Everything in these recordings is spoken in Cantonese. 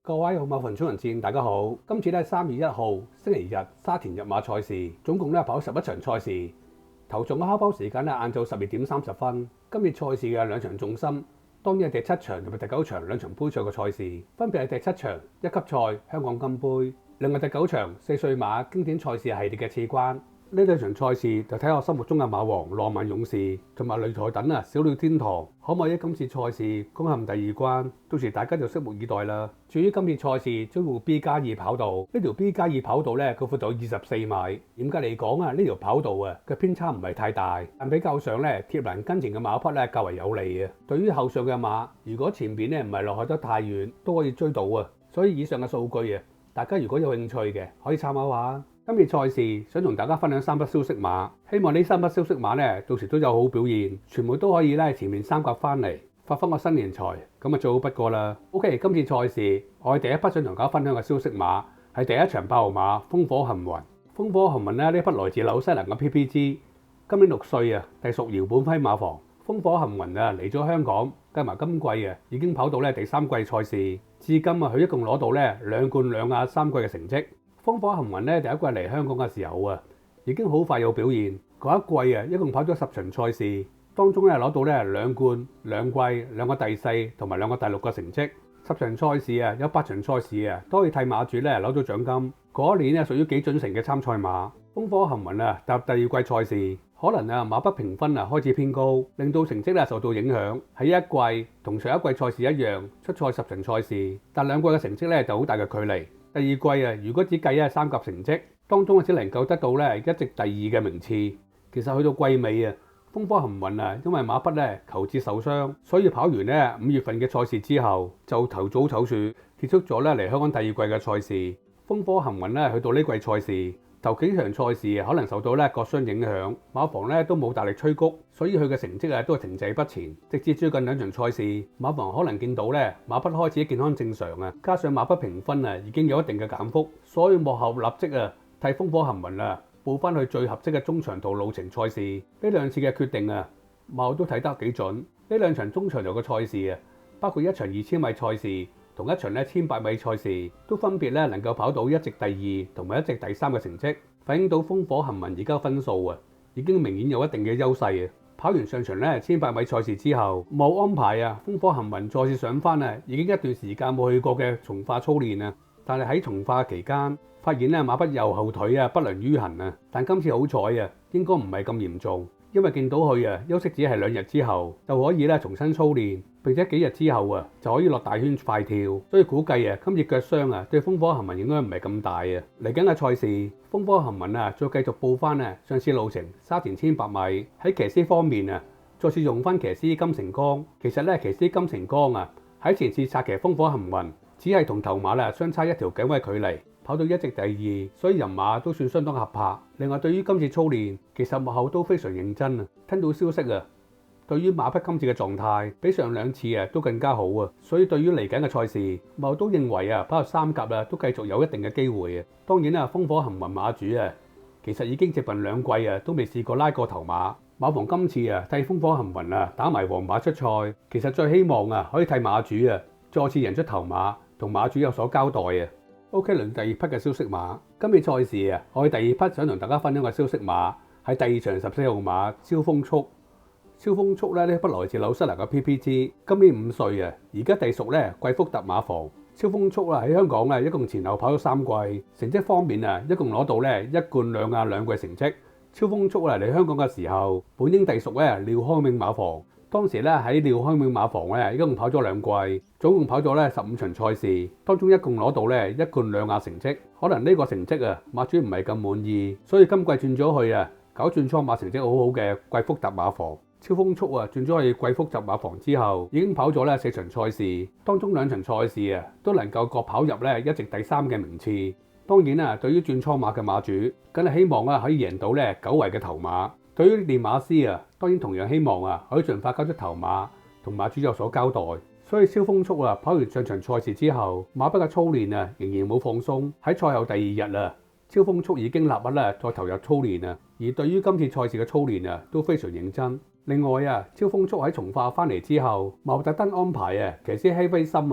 各位好馬群衝人戰，大家好。今次咧3月1號星期日沙田日馬賽事，總共咧跑11場賽事。頭場嘅開跑時間咧晏晝12點30分。今日賽事嘅兩場重心，當然係第7場同埋第9場兩場杯賽嘅賽事，分別係第7場1級賽香港金杯，另外第9場4歲馬經典賽事系列嘅次關。呢兩場賽事就睇我心目中嘅馬王浪漫勇士同埋擂台等小鳥天堂可唔可以今次賽事攻陷第2關，到時大家就拭目以待啦。至於今次賽事將會 B+2 跑道，呢條 B+2 跑道咧個闊度24米，嚴格嚟講呢條跑道嘅偏差唔係太大，但比較上咧貼欄跟前嘅馬匹較為有利嘅。對於後上嘅馬，如果前邊唔係落去得太遠，都可以追到。所以以上嘅數據大家如果有興趣嘅可以參考下。今次賽事想同大家分享3匹消息馬，希望呢3匹消息馬到時都有好表現，全部都可以前面3甲翻嚟，發揮個新年財，咁最好不過啦。OK， 今次賽事我哋第一匹想同大家分享嘅消息馬係第一場8號馬烽火行雲。烽火行雲呢匹來自紐西蘭嘅 PPG， 今年6歲隸屬姚本輝馬房。烽火行雲嚟咗香港，計埋今季已經跑到第3季賽事，至今佢一共攞到2冠2亞3季嘅成績。烽火行雲第一季嚟香港嘅時候已經好快有表現。嗰一季一共跑咗10場賽事，當中攞到2冠2季2個第4同埋2個第6嘅成績。10場賽事有8場賽事都可以替馬主攞到獎金。嗰一年屬於幾準成嘅參賽馬。烽火行雲踏入第2季賽事，可能馬匹評分開始偏高，令到成績受到影響。喺一季同上一季賽事一樣，出賽10場賽事，但兩季嘅成績就好大嘅距離。第二季如果只計3甲成績，當中只能夠得到一席第2嘅名次。其實去到季尾烽火行雲因為馬匹球節受傷，所以跑完5月份嘅賽事之後就頭早唞暑，結束咗嚟香港第2季嘅賽事。烽火行雲去到呢季賽事頭幾場賽事可能受到割傷影響，馬房都冇大力催谷，所以佢嘅成績都係停滯不前。直至最近2場賽事，馬房可能見到馬匹開始健康正常加上馬匹評分已經有一定嘅減幅，所以幕後立即替烽火行雲報翻去最合適嘅中長途路程賽事。呢兩次嘅決定馬後都睇得幾準。呢兩場中長途嘅賽事包括一場2000米賽事同一場1800米賽事，都分別能夠跑到一席第2同埋一席第3嘅成績，反映到烽火行雲而家分數已經明顯有一定嘅優勢。跑完上場1800米賽事之後，冇安排烽火行雲再次上翻已經一段時間冇去過嘅從化操練但係喺從化期間發現馬匹右後腿不良於行但今次好彩應該唔係咁嚴重，因為見到佢休息只係2日之後就可以重新操練，並且幾日之後就可以落大圈快跳，所以估計今次腳傷對烽火行雲應該唔係咁大嚟緊嘅賽事，烽火行雲再繼續報翻上次路程沙田1800米。喺騎師方面再次用翻騎師金城江。其實騎師金城江喺前次策騎烽火行雲只係同頭馬相差1條頸位距離，跑到一席第2，所以人馬都算相當合拍。另外對於今次操練，其實幕後都非常認真聽到消息對於馬匹今次嘅狀態比上2次都更加好所以對於嚟緊嘅賽事，幕後都認為跑入3甲都繼續有一定嘅機會當然烽火行雲馬主其實已經接近2季都未試過拉過頭馬。馬房今次替烽火行雲打埋皇馬出賽，其實最希望可以替馬主再次贏出頭馬，同馬主有所交代OK， 輪第2匹嘅消息馬。今次賽事我哋第2匹想同大家分享嘅消息馬係第2場14號馬超風速。超風速呢匹來自紐西蘭嘅 PPG， 今年5歲而家隸屬貴福特馬房。超風速喺香港一共前後跑咗3季，成績方面一共攞到1冠2亞2季成績。超風速嚟香港嘅時候，本應隸屬廖康永馬房。當時喺廖康永馬房一共跑咗2季，總共跑咗15場賽事，當中一共攞到1冠2亞成績。可能呢個成績馬主唔係咁滿意，所以今季轉咗去搞轉倉馬成績好好嘅貴福特馬房。超風速轉咗去貴福特馬房之後，已經跑咗4場賽事，當中2場賽事都能夠各跑入一席第3嘅名次。當然對於轉倉馬嘅馬主，梗係希望可以贏到9圍嘅頭馬。對於練馬師當然同樣希望可以盡快交出頭馬，同馬主有所交代。所以超風速跑完上場賽事之後，馬匹嘅操練仍然冇放鬆。喺賽後第2日超風速已經立刻再投入操練而對於今次賽事嘅操練都非常認真。另外超風速喺從化翻嚟之後，馬特登安排騎師希菲森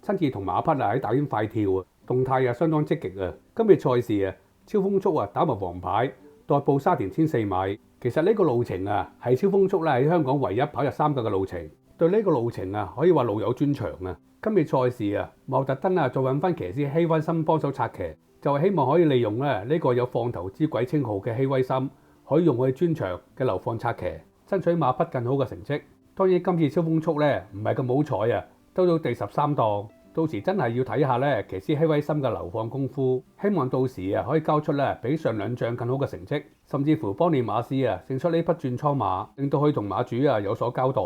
親自同馬匹喺大圈快跳啊，動態相當積極啊。今日賽事超風速打埋黃牌，代步沙田1400米。其實呢個路程係超風速喺香港唯一跑入3甲嘅路程。對呢個路程可以話路有專長啊。今日賽事莫特登再揾翻騎師希威森幫手策騎，就係希望可以利用呢個有放頭之鬼稱號嘅希威森，可以用佢專長嘅流放策騎，爭取馬匹更好嘅成績。當然今次超風速唔係咁好彩兜到第13檔，到時真係要睇下騎師希威森嘅流放功夫，希望到時可以交出比上兩仗更好嘅成績，甚至乎幫練馬師勝出呢匹轉倉馬，令到佢同馬主有所交代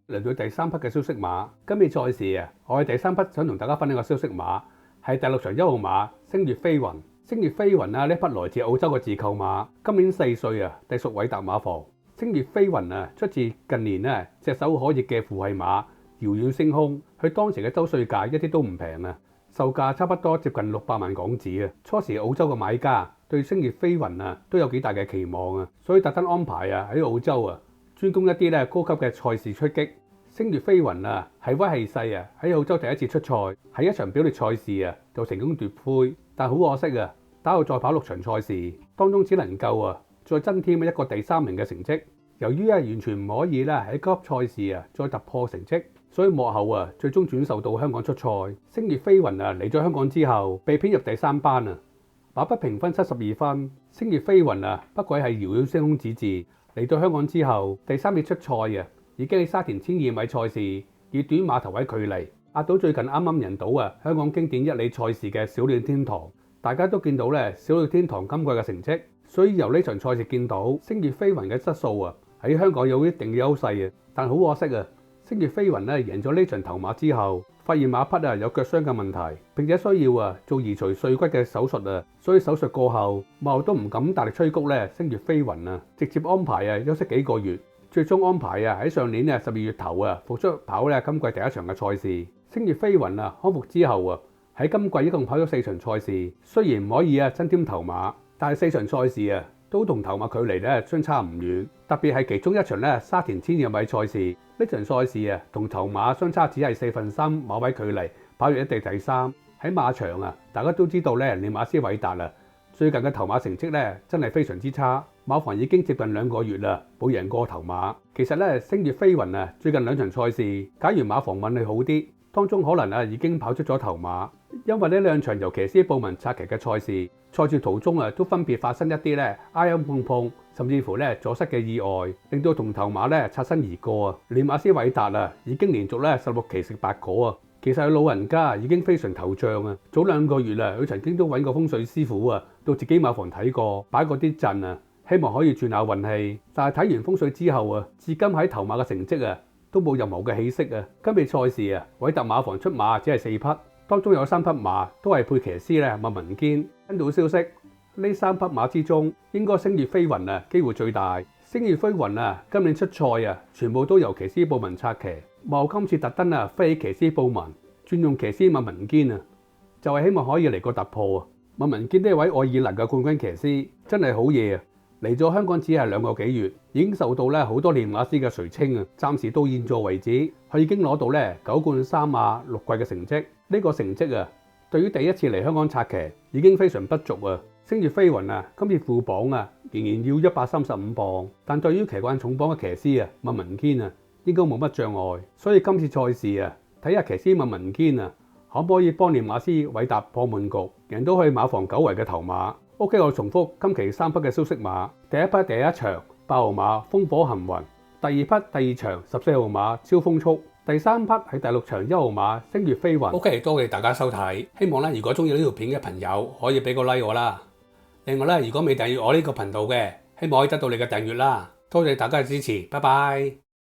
嚟到第3匹嘅消息馬，今日賽事我係第3匹想同大家分享嘅消息馬，係第6場1號馬星月飛雲。星月飛雲呢匹來自澳洲嘅自購馬，今年4歲隸屬偉達馬房。星月飛雲出自近年隻手可熱嘅父系馬遙遠星空，佢當時嘅周歲價一啲都唔平售價差不多接近600萬港紙初時澳洲嘅買家對星月飛雲都有幾大嘅期望所以特登安排喺澳洲專攻一啲高級嘅賽事出擊。星月飛雲係威氣勢喺澳洲第一次出賽，喺一場表列賽事就成功奪杯，但好可惜打後再跑6場賽事，當中只能夠再增添一個第3名嘅成績。由於完全唔可以喺高級賽事再突破成績，所以幕後最終轉售到香港出賽。星月飛雲嚟咗香港之後，被編入第3班馬匹評分72分。星月飛雲不愧係遙遠星空之至，嚟到香港之後第3次出賽已經喺沙田1200米賽事以短馬頭位距離壓到最近啱啱贏到香港經典1哩賽事嘅小鳥天堂。大家都見到小鳥天堂今季嘅成績，所以由呢場賽事見到星月飛雲嘅質素喺香港有一定嘅優勢但好可惜星月飛雲贏咗呢場頭馬之後，發現馬匹有腳傷嘅問題，並且需要做移除碎骨嘅手術所以手術過後，幕後都唔敢大力催谷星月飛雲直接安排休息幾個月。最終安排喺上年12月頭復出跑今季第1場嘅賽事。星月飛雲康復之後喺今季一共跑咗4場賽事，雖然唔可以增添頭馬，但係4場賽事都同頭馬距離相差唔遠。特別係其中一場沙田1200米賽事，呢場賽事同頭馬相差只係3/4馬位距離，跑完一地第3。喺馬場大家都知道練馬師偉達最近嘅頭馬成績真係非常之差，馬房已經接近2個月冇贏過頭馬。其實星月飛雲最近2場賽事，假如馬房運氣好啲，當中可能已經跑出咗頭馬。因為呢2場由騎師布文策騎嘅賽事，賽事途中都分別發生一啲挨挨碰碰，甚至乎阻塞嘅意外，令到同頭馬擦身而過練馬師偉達已經連續16期食白果其實佢老人家已經非常頭脹早2個月佢曾經都揾過風水師傅到自己馬房睇過，擺過啲陣希望可以轉下運氣。但係睇完風水之後至今喺頭馬嘅成績都冇任何嘅起色今日賽事偉達馬房出馬只係4匹，當中有3匹馬都係配騎師麥文堅。跟到消息，呢3匹馬之中，應該星月飛雲機會最大。星月飛雲今年出賽全部都由騎師布文策騎。幕後今次特登飛起騎師布文，轉用騎師麥文堅就係希望可以嚟個突破麥文堅呢位愛爾蘭嘅冠軍騎師真係好嘢嚟咗香港只係2個幾月，已經受到好多練馬師嘅垂青暫時到現在為止，佢已經攞到9冠3馬6季嘅成績。呢個成績對於第一次嚟香港策騎已經非常不俗星月飛雲今次副榜仍然要135磅，但對於騎慣重磅嘅騎師麥文堅應該冇乜障礙，所以今次賽事睇下騎師麥文堅可唔可以幫練馬師偉達破悶局，贏到去馬房久違嘅頭馬。OK， 我重複今期3匹嘅消息馬：第1匹第1場8號馬風火行雲，第2匹第2場14號馬超風速，第3匹係第6場1號馬星月飛雲。OK， 多謝大家收睇，希望如果中意呢條片嘅朋友可以俾個 like 我啦。另外如果未訂閱我呢個頻道嘅，希望可以得到你嘅訂閱啦。多謝大家嘅支持，拜拜。